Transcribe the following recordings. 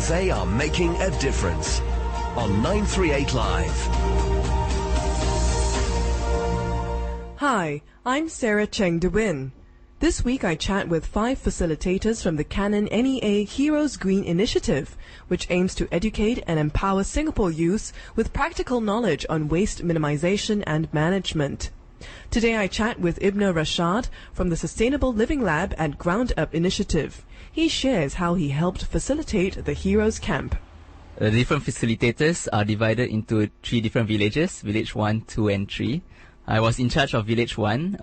they are making a difference. On 938 Live. Hi, I'm Sarah Cheng DeWin. This week I chat with 5 facilitators from the Canon NEA Heroes Green Initiative, which aims to educate and empower Singapore youths with practical knowledge on waste minimization and management. Today I chat with Ibnur Rashad from the Sustainable Living Lab at Ground Up Initiative. He shares how he helped facilitate the Heroes Camp. The different facilitators are divided into 3 different villages, village 1, 2 and 3. I was in charge of village 1,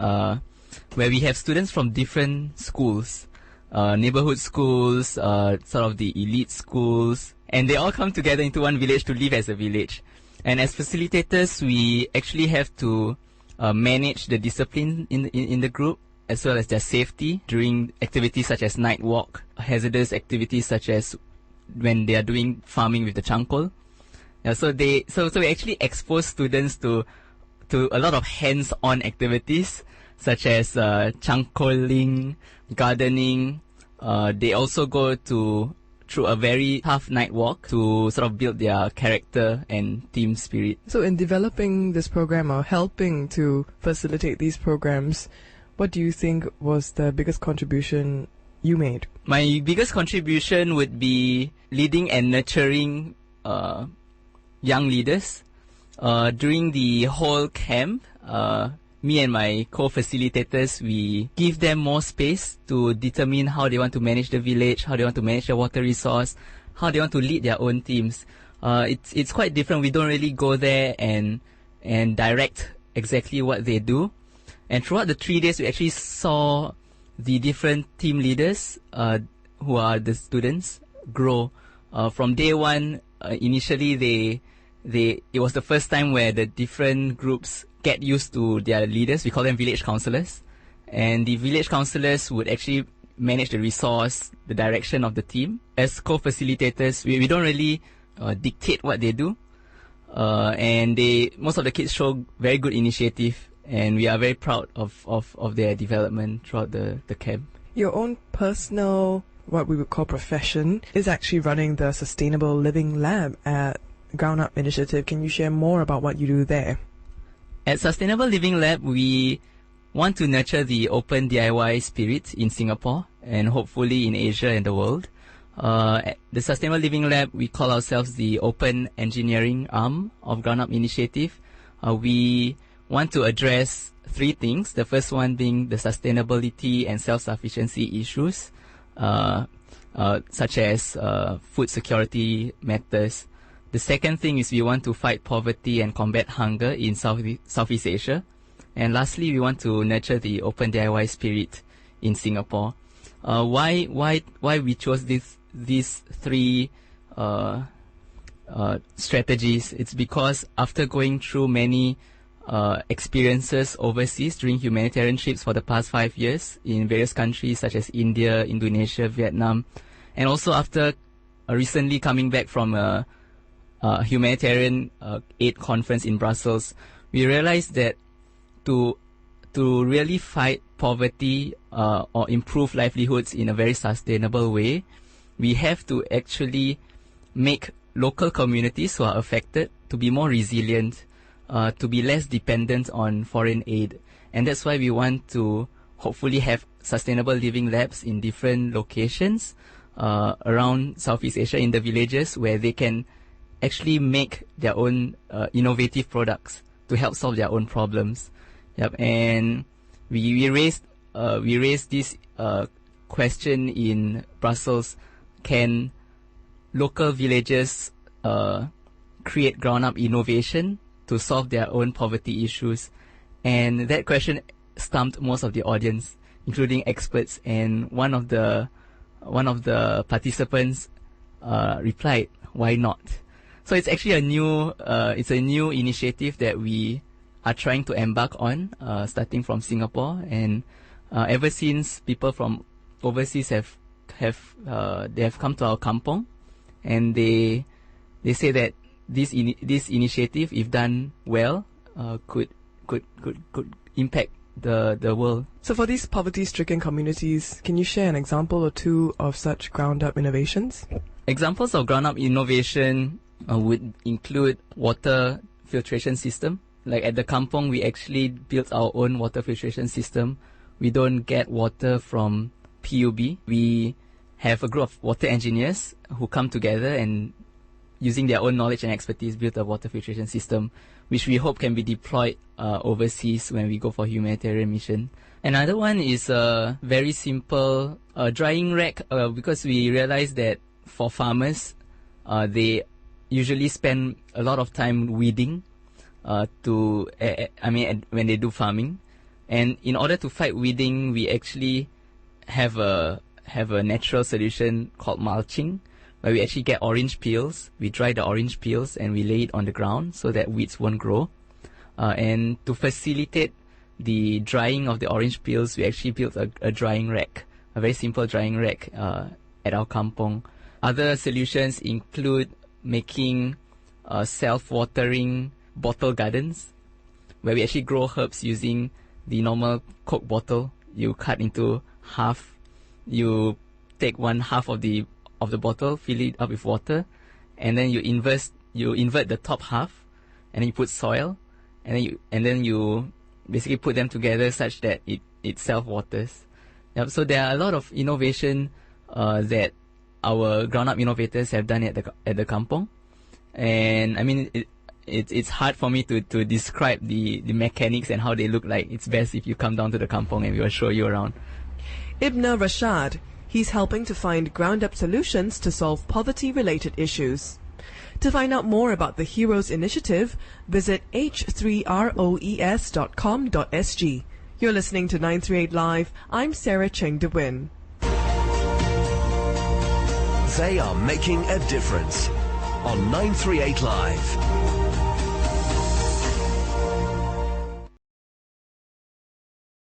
where we have students from different schools, neighborhood schools, sort of the elite schools, and they all come together into one village to live as a village. And as facilitators, we actually have to manage the discipline in the group, as well as their safety during activities such as night walk, hazardous activities such as when they are doing farming with the charcoal. So we actually expose students to a lot of hands-on activities such as charcoaling, gardening. They also go through a very tough night walk to sort of build their character and team spirit. So in developing this program or helping to facilitate these programs, what do you think was the biggest contribution you made? My biggest contribution would be leading and nurturing young leaders. During the whole camp, me and my co-facilitators, we give them more space to determine how they want to manage the village, how they want to manage their water resource, how they want to lead their own teams. It's quite different. We don't really go there and direct exactly what they do. And throughout the 3 days, we actually saw the different team leaders, who are the students, grow. From day 1, initially it was the first time where the different groups get used to their leaders. We call them village councillors. And the village councillors would actually manage the resource, the direction of the team. As co-facilitators, we don't really dictate what they do. And most of the kids show very good initiative, and we are very proud of their development throughout the camp. Your own personal, what we would call profession, is actually running the Sustainable Living Lab at Ground Up Initiative. Can you share more about what you do there? At Sustainable Living Lab, we want to nurture the open DIY spirit in Singapore and hopefully in Asia and the world. At the Sustainable Living Lab, we call ourselves the open engineering arm of Ground Up Initiative. We want to address 3 things. The first one being the sustainability and self-sufficiency issues, such as food security matters. The second thing is we want to fight poverty and combat hunger in Southeast Asia. And lastly, we want to nurture the open DIY spirit in Singapore. Why we chose these 3 strategies? It's because after going through many experiences overseas during humanitarian trips for the past 5 years in various countries such as India, Indonesia, Vietnam, and also after recently coming back from a humanitarian aid conference in Brussels, we realized that to really fight poverty or improve livelihoods in a very sustainable way, we have to actually make local communities who are affected to be more resilient, to be less dependent on foreign aid. And that's why we want to hopefully have sustainable living labs in different locations around Southeast Asia, in the villages, where they can actually make their own innovative products to help solve their own problems. Yep. And we raised this question in Brussels: can local villages create ground-up innovation to solve their own poverty issues? And that question stumped most of the audience, including experts. And one of the participants replied, "Why not?" So it's actually a new initiative that we are trying to embark on, starting from Singapore. And ever since, people from overseas have come to our kampong, and they say that this initiative, if done well, could impact the world. So for these poverty-stricken communities, can you share an example or 2 of such ground-up innovations? Examples of ground-up innovation would include water filtration system. Like at the kampong, we actually built our own water filtration system. We don't get water from PUB. We have a group of water engineers who come together and using their own knowledge and expertise build a water filtration system, which we hope can be deployed overseas when we go for humanitarian mission. Another one is a very simple drying rack, because we realized that for farmers, they usually spend a lot of time weeding when they do farming. And in order to fight weeding, we actually have a natural solution called mulching, where we actually get orange peels, we dry the orange peels and we lay it on the ground so that weeds won't grow. And to facilitate the drying of the orange peels, we actually built a drying rack, a very simple drying rack at our kampong. Other solutions include making self-watering bottle gardens, where we actually grow herbs using the normal Coke bottle. You cut into half, you take one half of the bottle, fill it up with water, and then you invert the top half, and then you put soil, and then you basically put them together such that it self-waters. Yep, so there are a lot of innovation that our ground-up innovators have done at the kampong, and I mean it's hard for me to describe the mechanics and how they look like. It's best if you come down to the kampong and we will show you around. Ibnur Rashad. He's helping to find ground-up solutions to solve poverty-related issues. To find out more about the Heroes Initiative, visit h3roes.com.sg. You're listening to 938 Live. I'm Sarah Cheng De Win. They are making a difference on 938 Live.